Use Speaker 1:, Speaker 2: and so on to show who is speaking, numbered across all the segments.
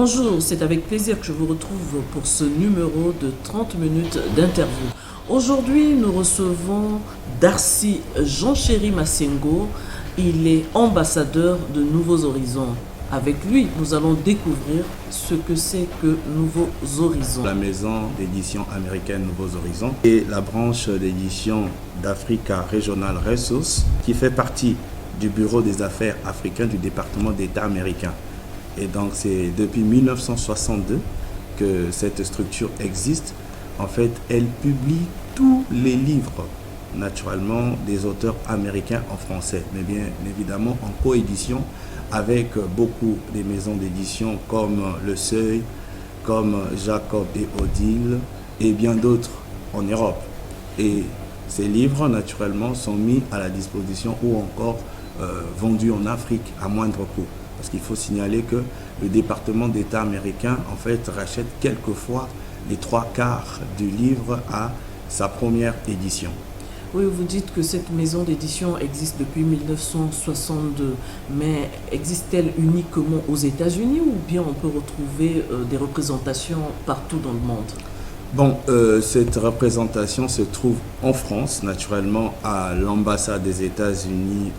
Speaker 1: Bonjour, c'est avec plaisir que je vous retrouve pour ce numéro de 30 minutes d'interview. Aujourd'hui, nous recevons Darcy Jean-Chéri Massengo. Il est ambassadeur de Nouveaux Horizons. Avec lui, nous allons découvrir ce que c'est que Nouveaux Horizons.
Speaker 2: La maison d'édition américaine Nouveaux Horizons et la branche d'édition d'Africa Regional Resources qui fait partie du bureau des affaires africains du département d'État américain. Et donc c'est depuis 1962 que cette structure existe. En fait, elle publie tous les livres, naturellement, des auteurs américains en français, mais bien évidemment en coédition avec beaucoup des maisons d'édition comme Le Seuil, comme Jacob et Odile et bien d'autres en Europe. Et ces livres, naturellement, sont mis à la disposition ou encore vendus en Afrique à moindre coût. Parce qu'il faut signaler que le département d'État américain, en fait, rachète quelquefois les 3/4 du livre à sa première édition.
Speaker 1: Oui, vous dites que cette maison d'édition existe depuis 1962, mais existe-t-elle uniquement aux États-Unis ou bien on peut retrouver des représentations partout dans le monde?
Speaker 2: Bon, cette représentation se trouve en France, naturellement à l'ambassade des États-Unis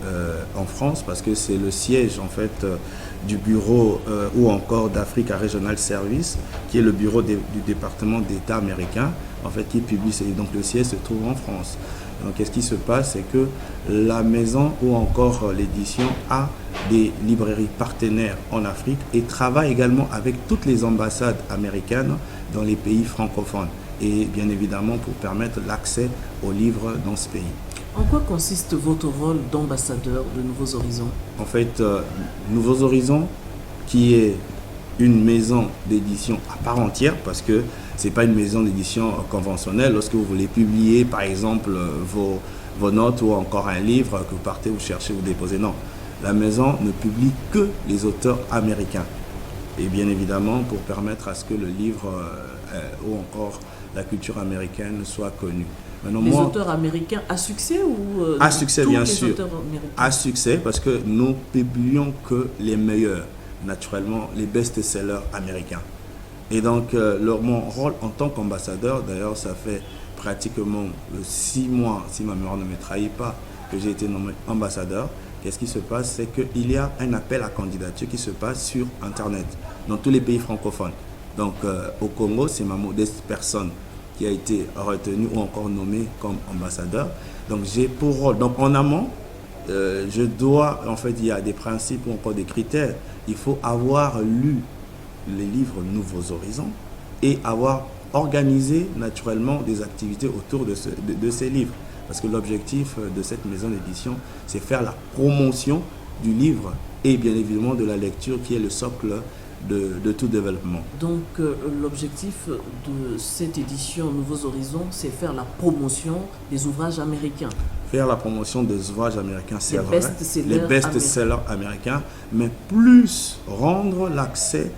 Speaker 2: en France, parce que c'est le siège en fait du bureau ou encore d'Africa Regional Service, qui est le bureau du département d'État américain, en fait, qui publie. Donc le siège se trouve en France. Donc qu'est-ce qui se passe, c'est que la maison ou encore l'édition a des librairies partenaires en Afrique et travaille également avec toutes les ambassades américaines dans les pays francophones et bien évidemment pour permettre l'accès aux livres dans ce pays.
Speaker 1: En quoi consiste votre rôle d'ambassadeur de Nouveaux Horizons?
Speaker 2: En fait, Nouveaux Horizons, qui est une maison d'édition à part entière, parce que ce n'est pas une maison d'édition conventionnelle. Lorsque vous voulez publier, par exemple, vos notes ou encore un livre que vous partez, vous cherchez, vous déposez, non. La maison ne publie que les auteurs américains. Et bien évidemment, pour permettre à ce que le livre ou encore la culture américaine soit connue.
Speaker 1: Maintenant, les auteurs américains à succès ou
Speaker 2: à succès, bien sûr.
Speaker 1: À
Speaker 2: succès, parce que nous publions que les meilleurs, naturellement, les best-sellers américains. Et donc, mon rôle en tant qu'ambassadeur, d'ailleurs, ça fait pratiquement 6 mois, si ma mémoire ne me trahit pas, que j'ai été nommé ambassadeur. Qu'est-ce qui se passe? C'est qu'il y a un appel à candidature qui se passe sur Internet, dans tous les pays francophones. Donc, au Congo, c'est ma modeste personne qui a été retenue ou encore nommée comme ambassadeur. Donc, j'ai pour rôle, donc en amont, je dois, en fait, il y a des principes ou encore des critères. Il faut avoir lu les livres Nouveaux Horizons et avoir organisé naturellement des activités autour de ces livres. Parce que l'objectif de cette maison d'édition, c'est faire la promotion du livre et bien évidemment de la lecture qui est le socle de tout développement.
Speaker 1: Donc l'objectif de cette édition Nouveaux Horizons, c'est faire la promotion des ouvrages américains.
Speaker 2: Faire la promotion des ouvrages américains, c'est vrai, les best-sellers américains, mais plus rendre l'accès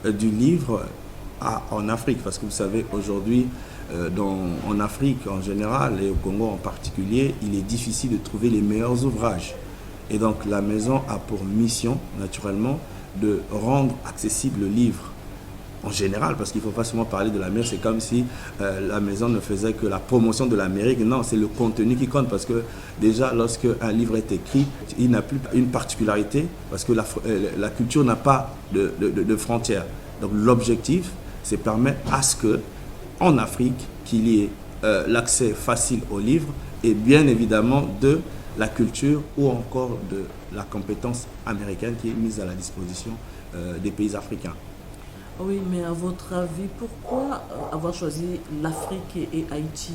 Speaker 2: du livre en Afrique. Parce que vous savez, aujourd'hui, en Afrique en général et au Congo en particulier, il est difficile de trouver les meilleurs ouvrages. Et donc la maison a pour mission, naturellement, de rendre accessible le livre en général, parce qu'il ne faut pas seulement parler de l'Amérique, c'est comme si la maison ne faisait que la promotion de l'Amérique. Non, c'est le contenu qui compte, parce que déjà, lorsque un livre est écrit, il n'a plus une particularité, parce que la culture n'a pas de frontières. Donc l'objectif, c'est permettre à ce que, en Afrique, qu'il y ait l'accès facile aux livres et bien évidemment de la culture ou encore de la compétence américaine qui est mise à la disposition des pays africains.
Speaker 1: Oui, mais à votre avis, pourquoi avoir choisi l'Afrique et Haïti?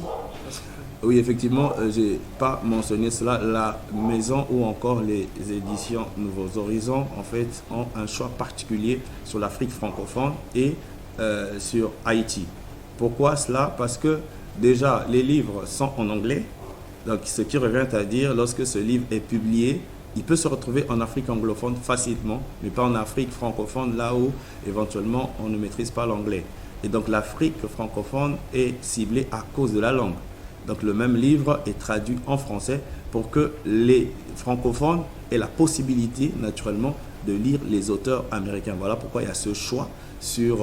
Speaker 2: Oui, effectivement, je n'ai pas mentionné cela. La maison ou encore les éditions Nouveaux Horizons, en fait, ont un choix particulier sur l'Afrique francophone et sur Haïti. Pourquoi cela? Parce que déjà, les livres sont en anglais. Donc, ce qui revient à dire, lorsque ce livre est publié, il peut se retrouver en Afrique anglophone facilement, mais pas en Afrique francophone, là où éventuellement on ne maîtrise pas l'anglais. Et donc l'Afrique francophone est ciblée à cause de la langue. Donc le même livre est traduit en français pour que les francophones aient la possibilité naturellement de lire les auteurs américains. Voilà pourquoi il y a ce choix sur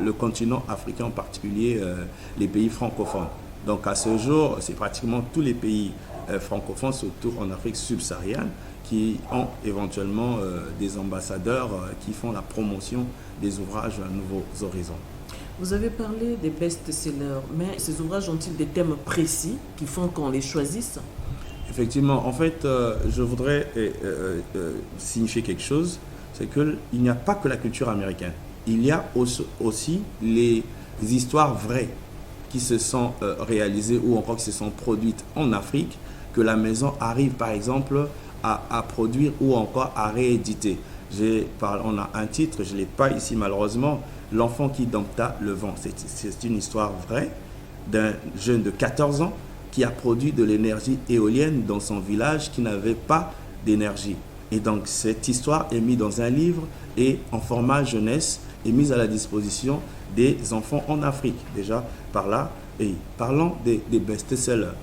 Speaker 2: le continent africain, en particulier les pays francophones. Donc à ce jour, c'est pratiquement tous les pays francophones, surtout en Afrique subsaharienne, qui ont éventuellement des ambassadeurs qui font la promotion des ouvrages Nouveaux Horizons.
Speaker 1: Vous avez parlé des best-sellers, mais ces ouvrages ont-ils des thèmes précis qui font qu'on les choisisse?
Speaker 2: Effectivement, en fait, je voudrais signifier quelque chose, c'est qu'il n'y a pas que la culture américaine. Il y a aussi les histoires vraies qui se sont réalisées ou encore qui se sont produites en Afrique, que la maison arrive par exemple à produire ou encore à rééditer. On a un titre, je ne l'ai pas ici malheureusement, L'enfant qui dompta le vent. C'est une histoire vraie d'un jeune de 14 ans qui a produit de l'énergie éolienne dans son village qui n'avait pas d'énergie. Et donc cette histoire est mise dans un livre et en format jeunesse est mise à la disposition des enfants en Afrique. Déjà par là, et parlons des best-sellers.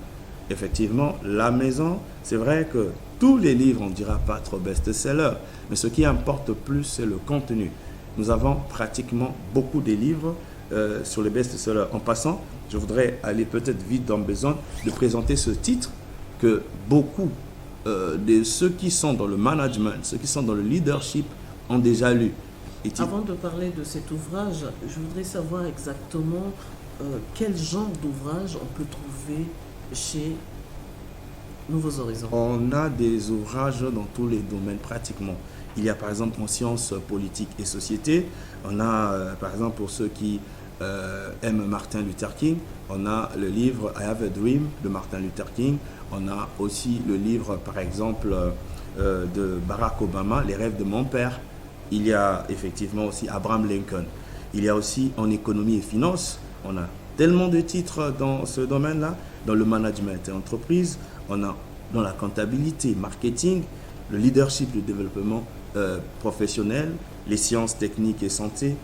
Speaker 2: Effectivement, la maison, c'est vrai que tous les livres, on ne dira pas trop best-sellers, mais ce qui importe plus, c'est le contenu. Nous avons pratiquement beaucoup de livres sur les best-sellers. En passant, je voudrais aller peut-être vite dans besoin de présenter ce titre que beaucoup de ceux qui sont dans le management, ceux qui sont dans le leadership ont déjà lu.
Speaker 1: Avant de parler de cet ouvrage, je voudrais savoir exactement quel genre d'ouvrage on peut trouver chez Nouveaux Horizons.
Speaker 2: On a des ouvrages dans tous les domaines pratiquement. Il y a par exemple en sciences politiques et société, on a par exemple pour ceux qui aiment Martin Luther King, on a le livre I Have a Dream de Martin Luther King, on a aussi le livre par exemple de Barack Obama, Les rêves de mon père, il y a effectivement aussi Abraham Lincoln, il y a aussi en économie et finance, on a tellement de titres dans ce domaine-là, dans le management et entreprise, on a dans la comptabilité, marketing, le leadership, le développement professionnel, les sciences techniques et santé,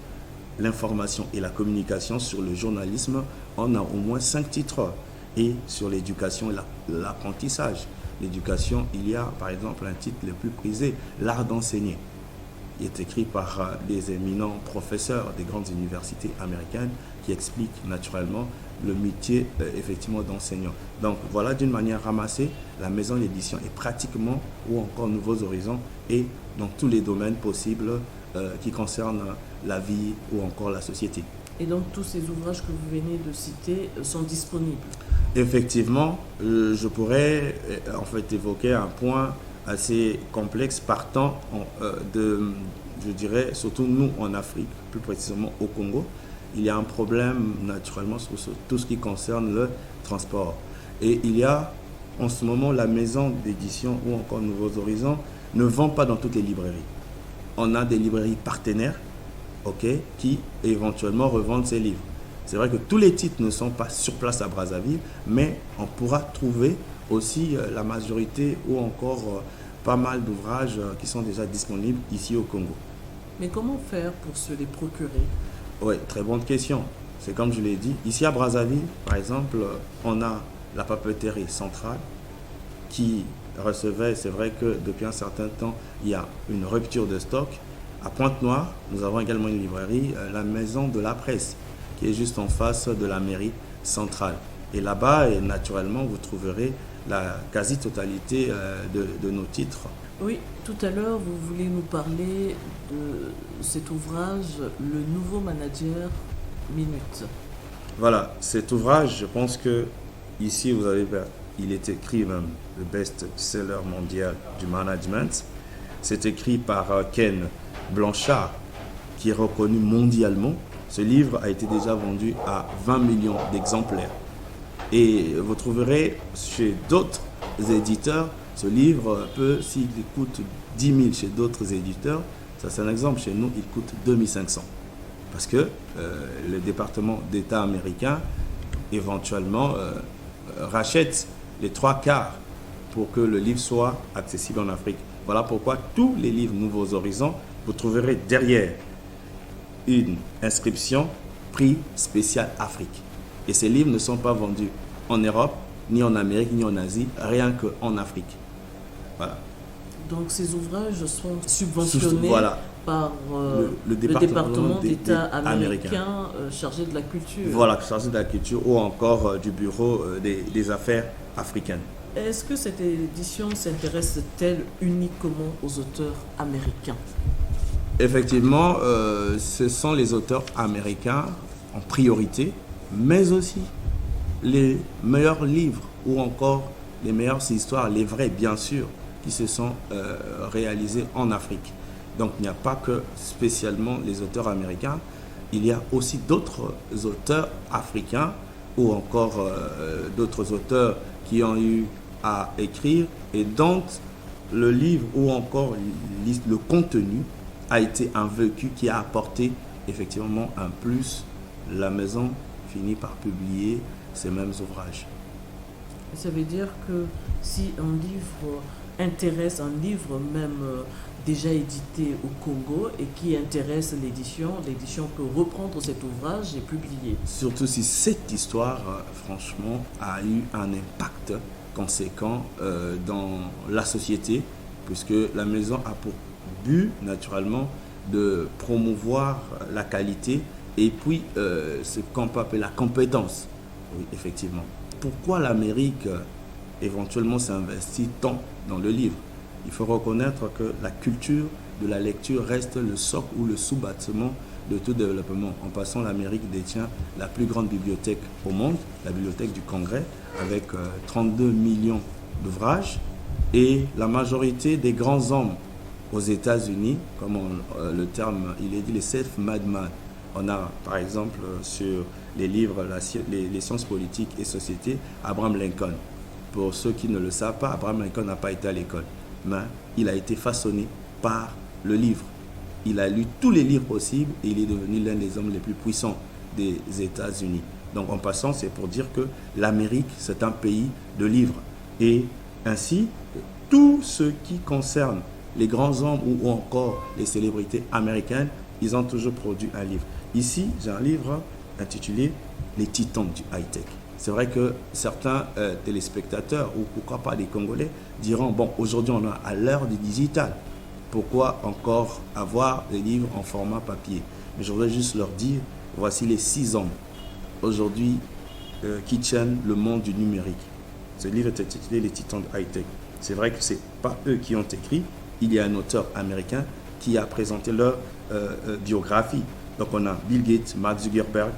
Speaker 2: l'information et la communication, sur le journalisme, on a au moins 5 titres. Et sur l'éducation et l'apprentissage. L'éducation, il y a par exemple un titre le plus prisé, L'art d'enseigner. Il est écrit par des éminents professeurs des grandes universités américaines qui expliquent naturellement le métier effectivement d'enseignant. Donc voilà, d'une manière ramassée, la maison d'édition est pratiquement, ou encore Nouveaux Horizons, et dans tous les domaines possibles qui concernent la vie ou encore la société.
Speaker 1: Et donc tous ces ouvrages que vous venez de citer sont disponibles?
Speaker 2: Effectivement, je pourrais en fait évoquer un point assez complexe partant je dirais, surtout nous en Afrique, plus précisément au Congo. Il y a un problème naturellement sur tout ce qui concerne le transport. Et il y a en ce moment la maison d'édition ou encore Nouveaux Horizons ne vend pas dans toutes les librairies. On a des librairies partenaires qui éventuellement revendent ces livres. C'est vrai que tous les titres ne sont pas sur place à Brazzaville, mais on pourra trouver aussi la majorité ou encore pas mal d'ouvrages qui sont déjà disponibles ici au Congo.
Speaker 1: Mais comment faire pour se les procurer?
Speaker 2: Oui, très bonne question. C'est comme je l'ai dit, ici à Brazzaville, par exemple, on a la papeterie centrale qui recevait, c'est vrai que depuis un certain temps, il y a une rupture de stock. À Pointe-Noire, nous avons également une librairie, la Maison de la Presse, qui est juste en face de la mairie centrale. Et là-bas, naturellement, vous trouverez la quasi-totalité de nos titres.
Speaker 1: Oui, tout à l'heure, vous voulez nous parler de cet ouvrage, Le nouveau manager minute.
Speaker 2: Voilà, cet ouvrage, je pense que ici, il est écrit même le best-seller mondial du management. C'est écrit par Ken Blanchard, qui est reconnu mondialement. Ce livre a été déjà vendu à 20 millions d'exemplaires. Et vous trouverez chez d'autres éditeurs, ce livre peut, s'il coûte 10 000 chez d'autres éditeurs, ça c'est un exemple, chez nous il coûte 2500. Parce que le département d'État américain éventuellement rachète les 3/4 pour que le livre soit accessible en Afrique. Voilà pourquoi tous les livres Nouveaux Horizons, vous trouverez derrière une inscription prix spécial Afrique. Et ces livres ne sont pas vendus en Europe, ni en Amérique, ni en Asie, rien qu'en Afrique. Voilà.
Speaker 1: Donc ces ouvrages sont subventionnés par le département d'État américain chargé de la culture.
Speaker 2: Voilà, chargé de la culture ou encore du bureau des affaires africaines.
Speaker 1: Est-ce que cette édition s'intéresse-t-elle uniquement aux auteurs américains?
Speaker 2: Effectivement, ce sont les auteurs américains en priorité, mais aussi les meilleurs livres ou encore les meilleures histoires, les vrais bien sûr, qui se sont réalisés en Afrique. Donc il n'y a pas que spécialement les auteurs américains, il y a aussi d'autres auteurs africains ou encore d'autres auteurs qui ont eu à écrire et dont le livre ou encore le contenu a été un vécu qui a apporté effectivement un plus. La maison finit par publier ces mêmes ouvrages.
Speaker 1: Ça veut dire que si un livre intéresse, un livre même déjà édité au Congo et qui intéresse l'édition peut reprendre cet ouvrage et publier.
Speaker 2: Surtout si cette histoire, franchement, a eu un impact conséquent dans la société, puisque la maison a pour but, naturellement, de promouvoir la qualité et puis ce qu'on peut appeler la compétence. Oui, effectivement. Pourquoi l'Amérique éventuellement s'investit tant dans le livre? Il faut reconnaître que la culture de la lecture reste le socle ou le sous-bâtiment de tout développement. En passant, l'Amérique détient la plus grande bibliothèque au monde, la bibliothèque du Congrès, avec 32 millions d'ouvrages. Et la majorité des grands hommes aux États-Unis, comme le terme, il est dit les self-made men. On a, par exemple, sur les livres, les sciences politiques et société, Abraham Lincoln. Pour ceux qui ne le savent pas, Abraham Lincoln n'a pas été à l'école, mais il a été façonné par le livre. Il a lu tous les livres possibles et il est devenu l'un des hommes les plus puissants des États-Unis. Donc en passant, c'est pour dire que l'Amérique, c'est un pays de livres. Et ainsi, tout ce qui concerne les grands hommes ou encore les célébrités américaines, ils ont toujours produit un livre. Ici, j'ai un livre intitulé « Les titans du high-tech ». C'est vrai que certains téléspectateurs, ou pourquoi pas des Congolais, diront « Bon, aujourd'hui, on est à l'heure du digital. Pourquoi encore avoir des livres en format papier ?» Mais je voudrais juste leur dire « Voici les 6 hommes aujourd'hui qui tiennent le monde du numérique. » Ce livre est intitulé « Les titans du high-tech ». C'est vrai que ce n'est pas eux qui ont écrit. Il y a un auteur américain qui a présenté leur biographie. Donc on a Bill Gates, Mark Zuckerberg,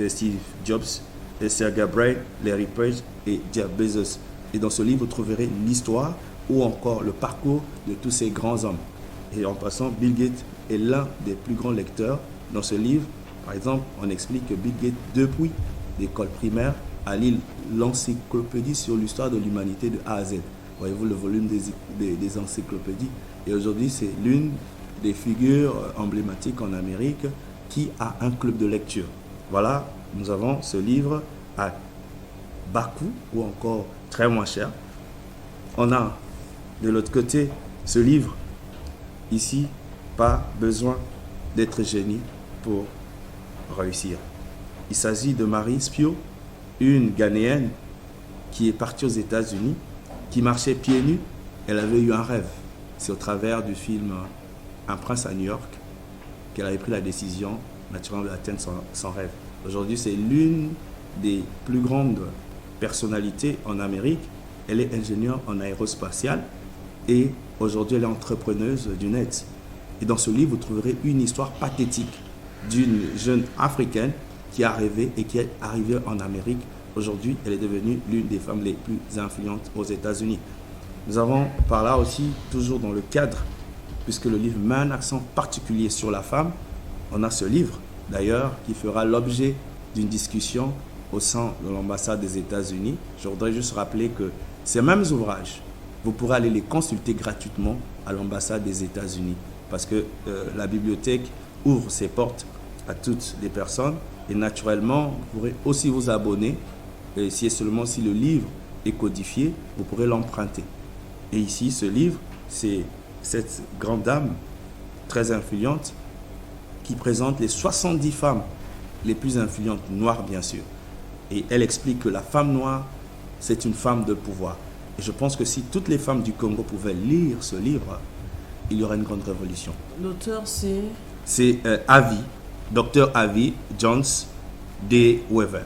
Speaker 2: Steve Jobs, Sergey Brin, Larry Page et Jeff Bezos. Et dans ce livre, vous trouverez l'histoire ou encore le parcours de tous ces grands hommes. Et en passant, Bill Gates est l'un des plus grands lecteurs. Dans ce livre, par exemple, on explique que Bill Gates, depuis l'école primaire, a lu l'encyclopédie sur l'histoire de l'humanité de A à Z. Voyez-vous le volume des encyclopédies. Et aujourd'hui, c'est l'une des figures emblématiques en Amérique qui a un club de lecture. Voilà, nous avons ce livre à bas coût ou encore très moins cher. On a de l'autre côté ce livre. Ici, pas besoin d'être génie pour réussir. Il s'agit de Marie Spio, une Ghanéenne qui est partie aux États-Unis, qui marchait pieds nus. Elle avait eu un rêve. C'est au travers du film Un prince à New York qu'elle avait pris la décision naturellement d'atteindre son rêve. Aujourd'hui, c'est l'une des plus grandes personnalités en Amérique. Elle est ingénieure en aérospatiale et aujourd'hui, elle est entrepreneuse du net. Et dans ce livre, vous trouverez une histoire pathétique d'une jeune africaine qui a rêvé et qui est arrivée en Amérique. Aujourd'hui, elle est devenue l'une des femmes les plus influentes aux États-Unis. Nous avons par là aussi, toujours dans le cadre, puisque le livre met un accent particulier sur la femme, on a ce livre, d'ailleurs, qui fera l'objet d'une discussion au sein de l'ambassade des États-Unis. Je voudrais juste rappeler que ces mêmes ouvrages, vous pourrez aller les consulter gratuitement à l'ambassade des États-Unis, parce que la bibliothèque ouvre ses portes à toutes les personnes, et naturellement, vous pourrez aussi vous abonner, et si seulement si le livre est codifié, vous pourrez l'emprunter. Et ici, ce livre, c'est cette grande dame très influente qui présente les 70 femmes les plus influentes, noires bien sûr. Et elle explique que la femme noire, c'est une femme de pouvoir. Et je pense que si toutes les femmes du Congo pouvaient lire ce livre, il y aura une grande révolution.
Speaker 1: L'auteur, c'est
Speaker 2: Dr. Avi Jones D. Weaver.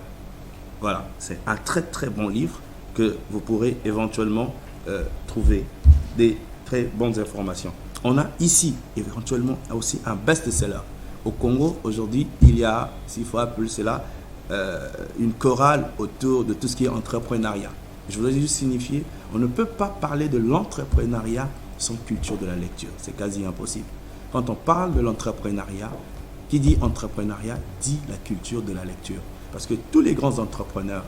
Speaker 2: Voilà, c'est un très très bon livre que vous pourrez éventuellement trouver des très bonnes informations. On a ici éventuellement aussi un best-seller. Au Congo, aujourd'hui, il y a, s'il faut appeler cela, une chorale autour de tout ce qui est entrepreneuriat. Je voudrais juste signifier, on ne peut pas parler de l'entrepreneuriat sans culture de la lecture. C'est quasi impossible. Quand on parle de l'entrepreneuriat, qui dit entrepreneuriat dit la culture de la lecture. Parce que tous les grands entrepreneurs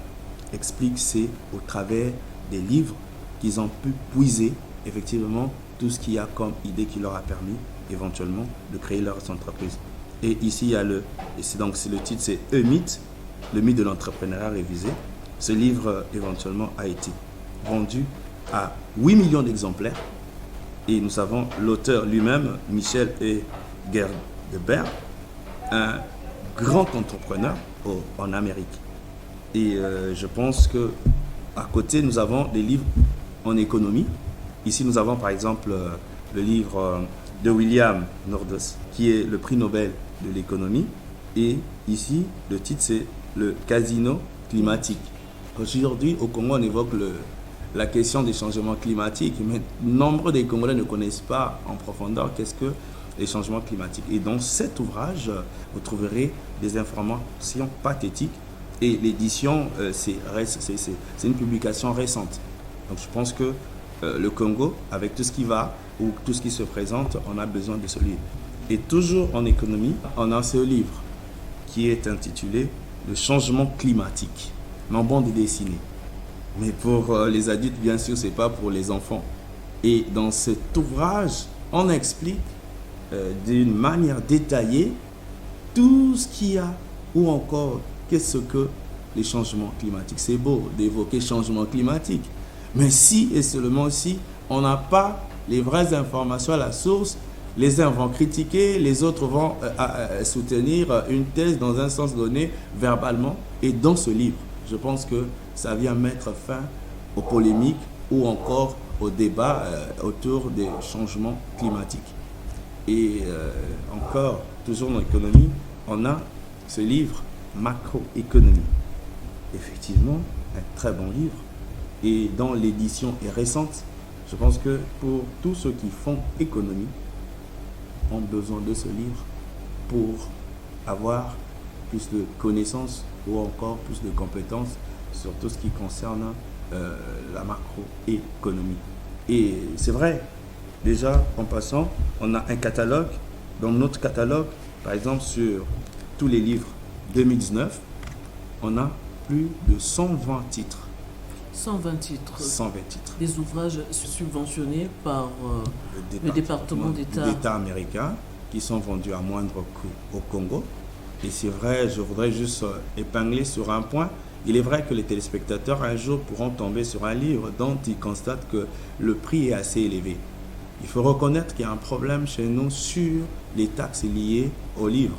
Speaker 2: expliquent, c'est au travers des livres qu'ils ont pu puiser effectivement tout ce qu'il y a comme idée qui leur a permis éventuellement de créer leurs entreprises. Et ici, il y a le titre, c'est « E-Mythe », le mythe de l'entrepreneuriat révisé. Ce livre, éventuellement, a été vendu à 8 millions d'exemplaires. Et nous avons l'auteur lui-même, Michel E. Gerber, un grand entrepreneur en Amérique. Et je pense qu'à côté, nous avons des livres en économie. Ici, nous avons par exemple le livre de William Nordhaus, qui est le prix Nobel de l'économie. Et ici, le titre, c'est le casino climatique. Aujourd'hui, au Congo, on évoque la question des changements climatiques, mais nombre des Congolais ne connaissent pas en profondeur qu'est-ce que les changements climatiques. Et dans cet ouvrage, vous trouverez des informations pathétiques. Et l'édition, c'est une publication récente. Donc je pense que le Congo, avec tout ce qui va ou tout ce qui se présente, on a besoin de ce livre. Et toujours en économie, on a ce livre qui est intitulé « Le changement climatique », mais en bande dessinée. Mais pour les adultes, bien sûr, ce n'est pas pour les enfants. Et dans cet ouvrage, on explique d'une manière détaillée tout ce qu'il y a ou encore qu'est-ce que les changements climatiques. C'est beau d'évoquer changement climatique, mais si et seulement si on n'a pas les vraies informations à la source, les uns vont critiquer, les autres vont soutenir une thèse dans un sens donné verbalement. Et dans ce livre, je pense que ça vient mettre fin aux polémiques ou encore au débat autour des changements climatiques. Et encore, toujours dans l'économie, on a ce livre Macroéconomie. Effectivement, un très bon livre. Et dans l'édition est récente, je pense que pour tous ceux qui font économie, ont besoin de ce livre pour avoir plus de connaissances ou encore plus de compétences sur tout ce qui concerne la macroéconomie. Et c'est vrai, déjà en passant, on a un catalogue. Dans notre catalogue, par exemple sur tous les livres 2019, on a plus de 120 titres.
Speaker 1: 120 titres.
Speaker 2: 120 titres.
Speaker 1: Des ouvrages subventionnés par le département d'État
Speaker 2: américain qui sont vendus à moindre coût au Congo. Et c'est vrai, je voudrais juste épingler sur un point. Il est vrai que les téléspectateurs un jour pourront tomber sur un livre dont ils constatent que le prix est assez élevé. Il faut reconnaître qu'il y a un problème chez nous sur les taxes liées aux livres,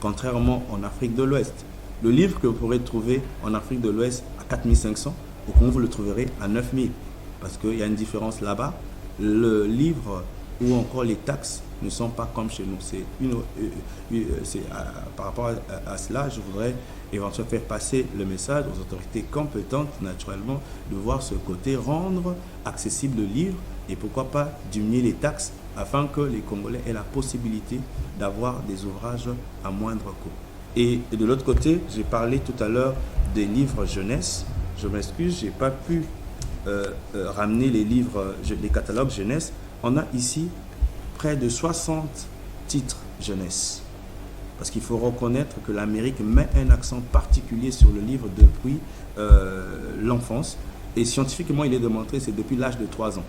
Speaker 2: contrairement en Afrique de l'Ouest. Le livre que vous pourrez trouver en Afrique de l'Ouest à 4500, au Congo, vous le trouverez à 9000, parce qu'il y a une différence là-bas. Le livre ou encore les taxes ne sont pas comme chez nous. Par rapport à cela, je voudrais éventuellement faire passer le message aux autorités compétentes, naturellement, de voir ce côté, rendre accessible le livre et pourquoi pas diminuer les taxes afin que les Congolais aient la possibilité d'avoir des ouvrages à moindre coût. Et de l'autre côté, j'ai parlé tout à l'heure des livres jeunesse. Je m'excuse, je n'ai pas pu ramener les livres, les catalogues jeunesse. On a ici près de 60 titres jeunesse. Parce qu'il faut reconnaître que l'Amérique met un accent particulier sur le livre depuis l'enfance. Et scientifiquement, il est démontré, c'est depuis l'âge de 3 ans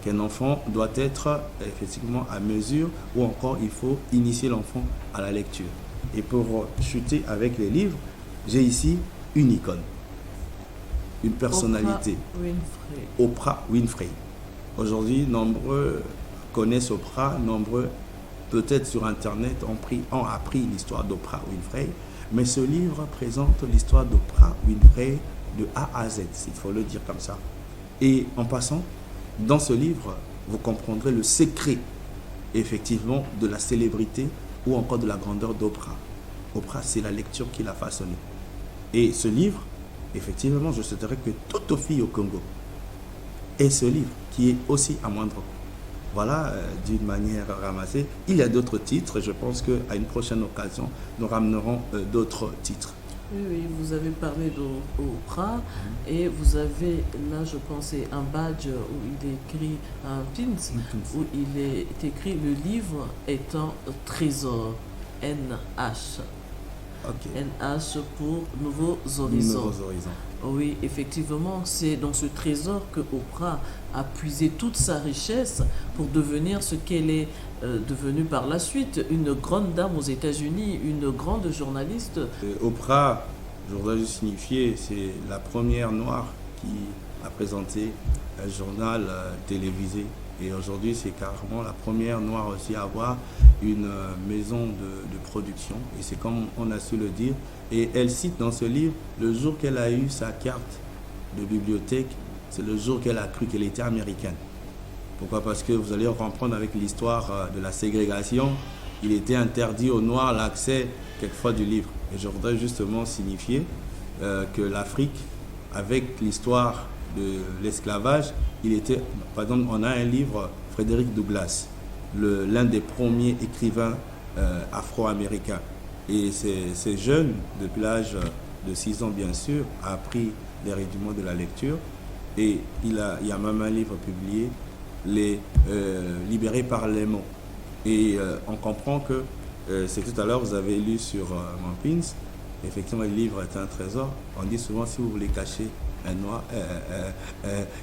Speaker 2: qu'un enfant doit être effectivement à mesure, ou encore il faut initier l'enfant à la lecture. Et pour chuter avec les livres, j'ai ici une icône, une personnalité, Oprah Winfrey. Aujourd'hui, nombreux connaissent Oprah, nombreux peut-être sur Internet ont appris l'histoire d'Oprah Winfrey, mais ce livre présente l'histoire d'Oprah Winfrey de A à Z, il faut le dire comme ça. Et en passant, dans ce livre, vous comprendrez le secret, effectivement, de la célébrité ou encore de la grandeur d'Oprah. Oprah, c'est la lecture qui l'a façonné. Et ce livre, effectivement, je souhaiterais que toute fille au Congo ait ce livre, qui est aussi à moindre coût. Voilà, d'une manière ramassée. Il y a d'autres titres. Je pense qu'à une prochaine occasion, nous ramenerons d'autres titres.
Speaker 1: Oui, vous avez parlé d'Oprah et vous avez là, je pense, un badge où il est écrit, un pins, où il est écrit « Le livre est un trésor ». NH.
Speaker 2: Okay.
Speaker 1: NH pour Nouveaux Horizons.
Speaker 2: Nouveaux Horizons.
Speaker 1: Oui, effectivement, c'est dans ce trésor que Oprah a puisé toute sa richesse pour devenir ce qu'elle est devenue par la suite, une grande dame aux États-Unis, une grande journaliste.
Speaker 2: Oprah, je voudrais juste signifier, c'est la première noire qui a présenté un journal télévisé. Et aujourd'hui, c'est carrément la première noire aussi à avoir une maison de production. Et c'est comme on a su le dire. Et elle cite dans ce livre, le jour qu'elle a eu sa carte de bibliothèque, c'est le jour qu'elle a cru qu'elle était américaine. Pourquoi? Parce que vous allez comprendre avec l'histoire de la ségrégation, il était interdit aux Noirs l'accès quelquefois du livre. Et je voudrais justement signifier que l'Afrique, avec l'histoire de l'esclavage, il était, par exemple, on a un livre, Frédéric Douglass, l'un des premiers écrivains afro-américains. Et ces jeunes, depuis l'âge de 6 ans bien sûr, a appris les rudiments de la lecture. Et il y a même un livre publié, Libérés par les mots. Et on comprend que, c'est tout à l'heure, vous avez lu sur mon pins, effectivement, le livre est un trésor. On dit souvent, si vous voulez cacher un noir,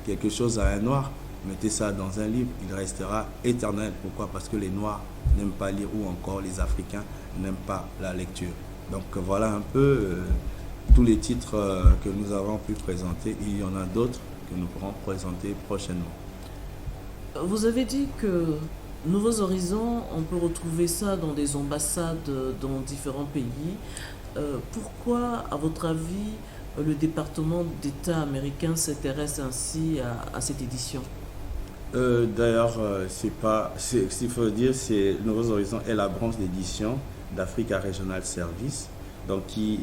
Speaker 2: quelque chose à un noir, mettez ça dans un livre, il restera éternel. Pourquoi? Parce que les noirs n'aiment pas lire, ou encore les Africains n'aiment pas la lecture. Donc voilà un peu tous les titres que nous avons pu présenter. Il y en a d'autres que nous pourrons présenter prochainement.
Speaker 1: Vous avez dit que Nouveaux Horizons, on peut retrouver ça dans des ambassades dans différents pays. Pourquoi, à votre avis, le département d'État américain s'intéresse ainsi à cette édition?
Speaker 2: D'ailleurs, ce qu'il faut dire, c'est Nouveaux Horizons est la branche d'édition d'Africa Regional Service, donc qui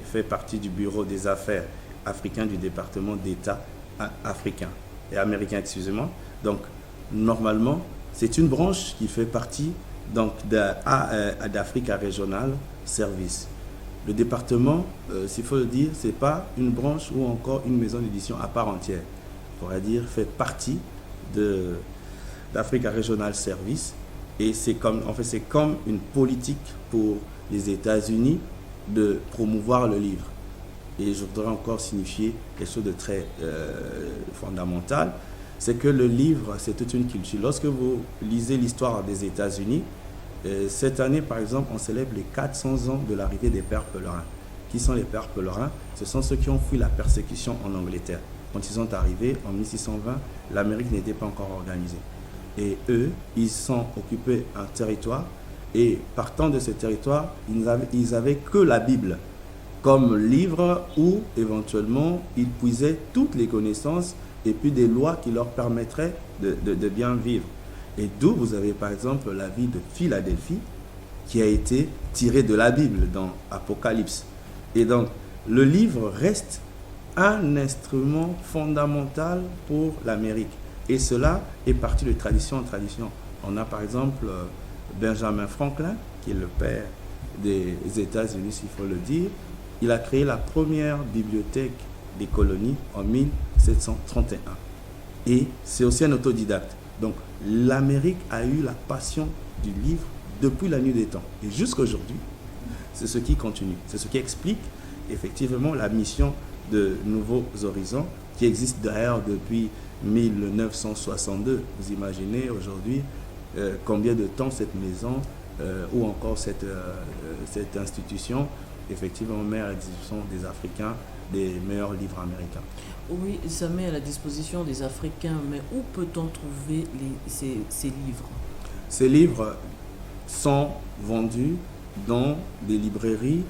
Speaker 2: fait partie du bureau des affaires africains du département d'État africain et américain, excusez-moi. Donc, normalement, c'est une branche qui fait partie d'Africa Regional Service. Le département, s'il faut le dire, ce n'est pas une branche ou encore une maison d'édition à part entière. On pourrait dire fait partie d'Africa Regional Service. Et c'est comme une politique pour les États-Unis de promouvoir le livre. Et je voudrais encore signifier quelque chose de très fondamental, c'est que le livre, c'est toute une culture. Lorsque vous lisez l'histoire des États-Unis, cette année, par exemple, on célèbre les 400 ans de l'arrivée des Pères pèlerins. Qui sont les Pères pèlerins? Ce sont ceux qui ont fui la persécution en Angleterre. Quand ils sont arrivés en 1620, l'Amérique n'était pas encore organisée. Et eux, ils sont occupés un territoire, et partant de ce territoire, ils avaient que la Bible comme livre où éventuellement ils puisaient toutes les connaissances et puis des lois qui leur permettraient de bien vivre. Et d'où vous avez par exemple la ville de Philadelphie qui a été tirée de la Bible dans Apocalypse. Et donc le livre reste un instrument fondamental pour l'Amérique. Et cela est parti de tradition en tradition. On a par exemple Benjamin Franklin, qui est le père des États-Unis, s'il faut le dire. Il a créé la première bibliothèque des colonies en 1731. Et c'est aussi un autodidacte. Donc l'Amérique a eu la passion du livre depuis la nuit des temps. Et jusqu'à aujourd'hui, c'est ce qui continue. C'est ce qui explique effectivement la mission de Nouveaux Horizons, qui existe d'ailleurs depuis 1962. Vous imaginez aujourd'hui combien de temps cette maison ou encore cette institution effectivement met à la disposition des Africains des meilleurs livres américains.
Speaker 1: Oui, ça met à la disposition des Africains, mais où peut-on trouver ces livres?
Speaker 2: Ces livres sont vendus dans des librairies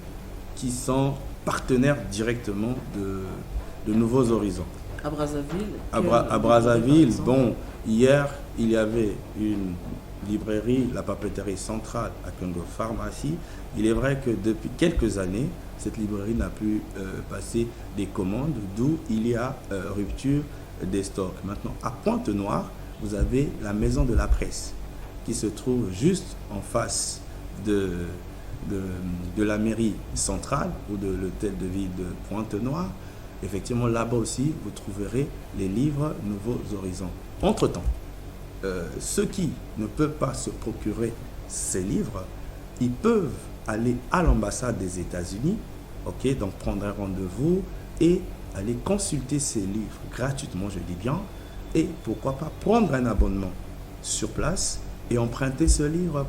Speaker 2: qui sont partenaires directement de Nouveaux Horizons.
Speaker 1: À Brazzaville?
Speaker 2: À Brazzaville, bon, Hier, il y avait une librairie, la papeterie centrale à Congo Pharmacie. Il est vrai que depuis quelques années, cette librairie n'a plus passé des commandes, d'où il y a rupture des stocks. Maintenant, à Pointe-Noire, vous avez la maison de la presse qui se trouve juste en face de la mairie centrale ou de l'hôtel de ville de Pointe-Noire. Effectivement, là-bas aussi, vous trouverez les livres Nouveaux Horizons. Entre-temps, ceux qui ne peuvent pas se procurer ces livres, ils peuvent aller à l'ambassade des États-Unis, ok, donc prendre un rendez-vous et aller consulter ces livres gratuitement, je dis bien, et pourquoi pas prendre un abonnement sur place et emprunter ce livre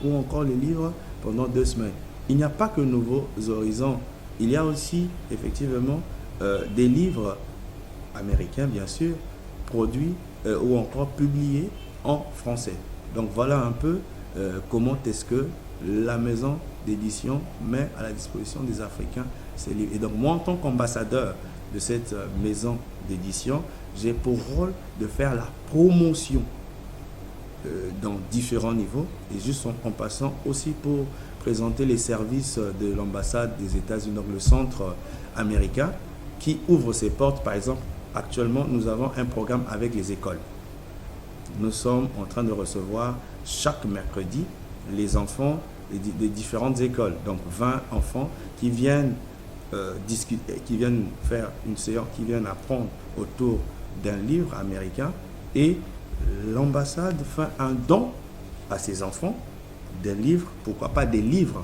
Speaker 2: ou encore les livres pendant 2 semaines. Il n'y a pas que Nouveaux Horizons, il y a aussi effectivement des livres américains, bien sûr, produits ou encore publiés en français. Donc voilà un peu comment est-ce que la maison d'édition met à la disposition des Africains ces livres. Et donc moi, en tant qu'ambassadeur de cette maison d'édition, j'ai pour rôle de faire la promotion dans différents niveaux et juste en passant aussi pour présenter les services de l'ambassade des États-Unis, donc le centre américain qui ouvre ses portes. Par exemple, actuellement, nous avons un programme avec les écoles. Nous sommes en train de recevoir chaque mercredi les enfants des différentes écoles, donc 20 enfants qui viennent discuter, qui viennent faire une séance, qui viennent apprendre autour d'un livre américain, et l'ambassade fait un don à ces enfants des livres, pourquoi pas des livres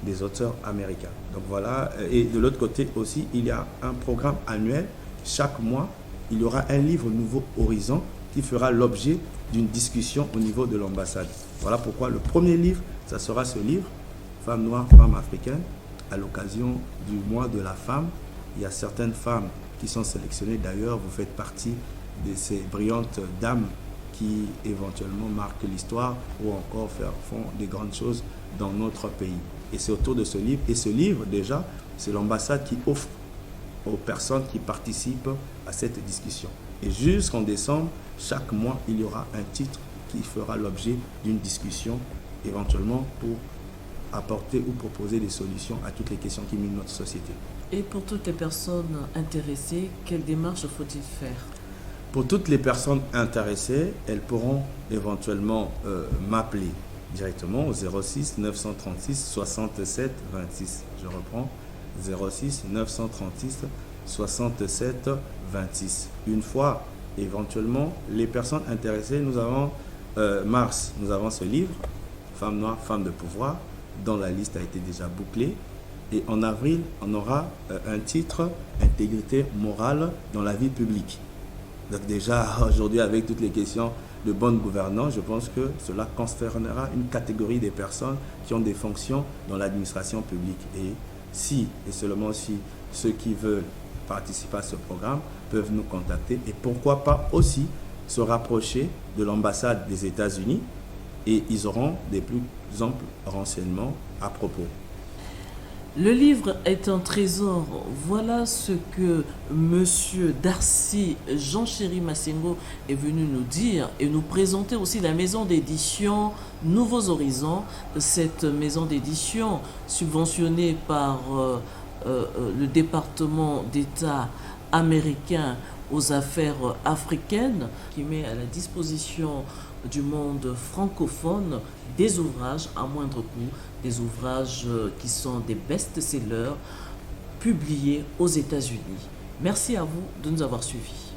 Speaker 2: des auteurs américains. Donc voilà, et de l'autre côté aussi, il y a un programme annuel. Chaque mois, il y aura un livre Nouveau Horizon qui fera l'objet d'une discussion au niveau de l'ambassade. Voilà pourquoi le premier livre, ça sera ce livre, Femmes noires, femmes africaines, à l'occasion du mois de la femme. Il y a certaines femmes qui sont sélectionnées. D'ailleurs, vous faites partie de ces brillantes dames qui éventuellement marquent l'histoire ou encore font des grandes choses dans notre pays. Et c'est autour de ce livre. Et ce livre, déjà, c'est l'ambassade qui offre aux personnes qui participent à cette discussion. Et jusqu'en décembre, chaque mois, il y aura un titre qui fera l'objet d'une discussion, éventuellement pour apporter ou proposer des solutions à toutes les questions qui minent notre société.
Speaker 1: Et pour toutes les personnes intéressées, quelle démarche faut-il faire?
Speaker 2: Pour toutes les personnes intéressées, elles pourront éventuellement m'appeler directement au 06 936 67 26. Je reprends, 06 936 67 26. Une fois, éventuellement, les personnes intéressées, nous avons mars, nous avons ce livre, Femmes noires, femmes de pouvoir, dont la liste a été déjà bouclée. Et en avril, on aura un titre, Intégrité morale dans la vie publique. Donc déjà, aujourd'hui, avec toutes les questions de bonne gouvernance, je pense que cela concernera une catégorie des personnes qui ont des fonctions dans l'administration publique. Et si, et seulement si, ceux qui veulent participer à ce programme peuvent nous contacter. Et pourquoi pas aussi se rapprocher de l'ambassade des États-Unis, et ils auront des plus amples renseignements à propos.
Speaker 1: Le livre est un trésor. Voilà ce que Monsieur Darcy Jean-Chéri Masengo est venu nous dire et nous présenter aussi la maison d'édition Nouveaux Horizons. Cette maison d'édition subventionnée par le département d'État américain aux affaires africaines, qui met à la disposition du monde francophone des ouvrages à moindre coût, des ouvrages qui sont des best-sellers publiés aux États-Unis. Merci à vous de nous avoir suivis.